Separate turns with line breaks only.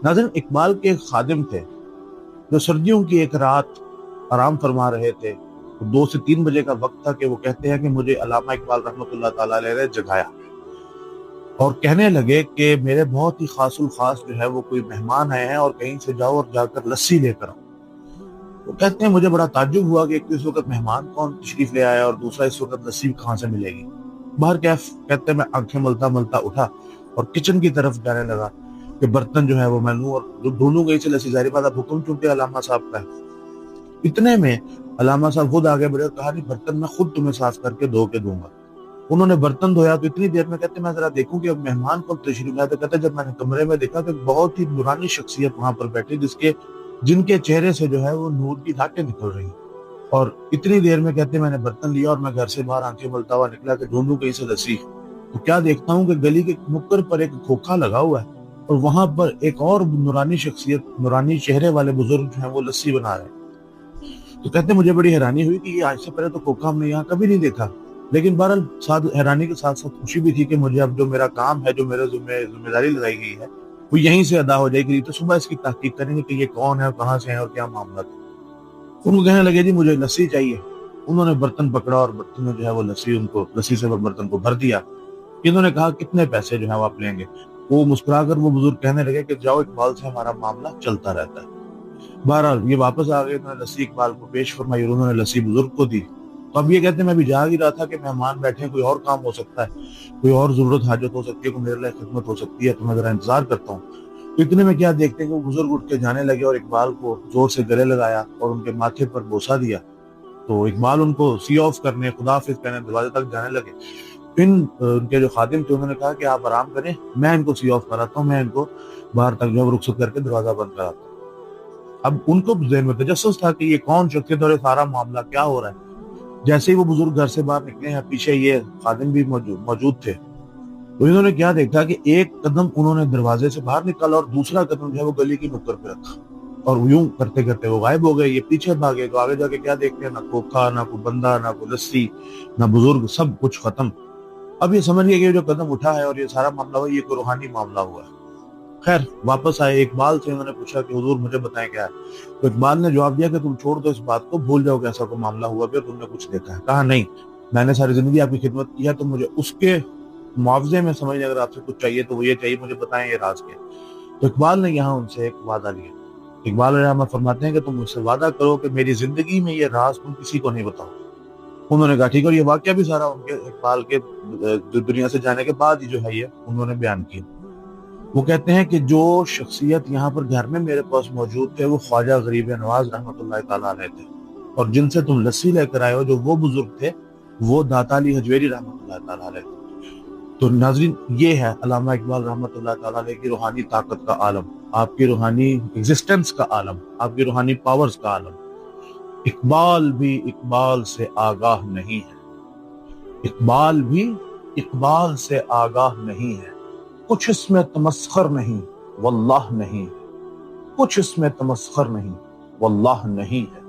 नाज़रीन, इकबाल के एक खादिम थे जो सर्दियों की एक रात आराम फरमा रहे थे। 2 से 3 बजे का वक्त था कि वो कहते हैं कि मुझे अल्लामा इकबाल रहमतुल्लाह ताला अलैह ने जगाया और कहने लगे कि मेरे बहुत ही खासुल खास जो है वो कोई मेहमान आए हैं और कहीं से जाओ और जाकर लस्सी लेकर आओ। वो कहते हैं मुझे बड़ा ताज्जुब हुआ कि एक तो इस वक्त मेहमान कौन तशरीफ ले आया और दूसरा इस वक्त लस्सी कहाँ से मिलेगी। बाहर कैफ कहते हैं मैं आंखें मलता मलता उठा और किचन की तरफ जाने लगा कि बर्तन जो है वो मैं लूं और जो ढूंढूं गई से लस्सी। जाहिर बात है हुक्म चूंकि अलामा साहब का है। इतने में अलामा साहब खुद आगे बढ़े और कहा नहीं, बर्तन मैं खुद तुम्हें साफ करके धो के दूंगा। उन्होंने बर्तन धोया तो इतनी देर में कहते मैं जरा देखूं कि अब मेहमान कब तशरीफ लाए। तो कहते जब मैंने कमरे में देखा तो बहुत ही नूरानी शख्सियत वहां पर बैठी जिनके चेहरे से जो है वो नूर की धाटें निकल रही। और इतनी देर में कहते मैंने बर्तन लिया और मैं घर से बाहर आंखें मलता हुआ निकला कि ढूंढूं कहीं से लस्सी। तो क्या देखता हूँ कि गली के नुक्कड़ पर एक खोखा लगा हुआ है और वहां पर एक और नूरानी शख्सियत, नूरानी चेहरे वाले बुजुर्ग जो है वो लस्सी बना रहे हैं। तो कहते मुझे बड़ी हैरानी हुई कि ये आज से पहले तो खोखा हमने यहाँ कभी नहीं देखा। लेकिन बहरहाल साथ हैरानी के साथ साथ खुशी भी थी कि मुझे अब जो मेरा काम है, जो मेरे जिम्मेदारी लगाई गई है वो यहीं से अदा हो जाएगी। तो सुबह इसकी तहकीक करेंगे कि ये कौन है, कहाँ से है और क्या मामला था। उनको कहने लगे जी मुझे लस्सी चाहिए। उन्होंने बर्तन पकड़ा और बर्तन में जो है वो लस्सी से बर्तन को भर दिया। इन्होंने कहा कितने पैसे जो है वो आप लेंगे। वो मुस्कुराकर वो बुजुर्ग कहने लगे कि जाओ, इकबाल से हमारा मामला चलता रहता है। बहरहाल ये वापस आ गए, उन्होंने लस्सी इकबाल को पेश फरमाई और उन्होंने लस्सी बुजुर्ग को दी। तो अब ये कहते मैं भी जाग ही रहा था कि मेहमान बैठे हैं, कोई और काम हो सकता है, कोई और जरूरत हाजत हो सकती है, कोई मेरे लिए खिदमत हो सकती है, तो मैं जरा इंतजार करता हूँ। तो इतने में क्या देखते हैं कि वो बुजुर्ग उठ के जाने लगे और इकबाल को जोर से गले लगाया और उनके माथे पर बोसा दिया। तो इकबाल उनको सी ऑफ करने, खुदाफिज कहने दरवाजे तक जाने लगे। फिर उनके जो खादिम थे उन्होंने कहा कि आप आराम करें, मैं इनको सी ऑफ कराता हूँ, मैं इनको बाहर तक जो रुखसत करके दरवाजा बंद कराता हूँ। अब उनको ज़हन में तजस्सुस था कि ये कौन शख्सियत और ये सारा मामला क्या हो रहा है। जैसे ही वो बुजुर्ग घर से बाहर निकले हैं, पीछे ये खादिम भी मौजूद थे। तो इन्होंने क्या देखा कि एक कदम उन्होंने दरवाजे से बाहर निकाला और दूसरा कदम जो है वो गली की नुक्कड़ पे रखा और यूं करते करते वो गायब हो गए। ये पीछे भागे तो आगे जाके क्या देखते हैं, ना खोखा, ना कोई बंदा, ना कोई लस्सी, ना बुजुर्ग, सब कुछ खत्म। अब ये समझिए कि जो कदम उठा है और ये सारा मामला हुआ, ये कोई रूहानी मामला हुआ है। खैर वापस आए, इकबाल से उन्होंने पूछा कि हुजूर मुझे बताएं क्या है। तो इकबाल ने जवाब दिया कि तुम छोड़ दो इस बात को, भूल जाओ कि ऐसा कोई मामला हुआ भी और तुमने कुछ देखा है। कहा नहीं, मैंने सारी जिंदगी आपकी खिदमत की है, तो मुझे उसके मुआवजे में समझ, अगर आपसे कुछ चाहिए तो वो ये चाहिए, मुझे बताएं ये राज के। तो इकबाल ने यहाँ उनसे एक वादा लिया। इकबाल रहमत फरमाते हैं कि तुम मुझसे वादा करो कि मेरी जिंदगी में ये राज तुम किसी को नहीं बताओ। उन्होंने कहा ठीक है। और ये वाक्य भी सारा उनके इकबाल के दुनिया से जाने के बाद ही जो है ये उन्होंने बयान किया। वो कहते हैं कि जो शख्सियत यहाँ पर घर में मेरे पास मौजूद थे वो ख्वाजा गरीब नवाज रहमतुल्लाह ताला अलैह थे, और जिनसे तुम लस्सी लेकर आए हो जो वो बुजुर्ग थे वो दाता अली हजवेरी रहमतुल्लाह ताला अलैह थे। तो नाजरीन, ये है अल्लामा इकबाल रहमतुल्लाह ताला अलैह की रूहानी ताकत का आलम, आपकी रूहानी एग्जिस्टेंस का आलम, आपकी रूहानी पावर्स का आलम। इकबाल भी इकबाल से आगाह नहीं है, इकबाल भी इकबाल से आगाह नहीं है। कुछ इसमें तमस्खर नहीं, वल्लाह नहीं, कुछ इसमें तमस्खर नहीं, वल्लाह नहीं है।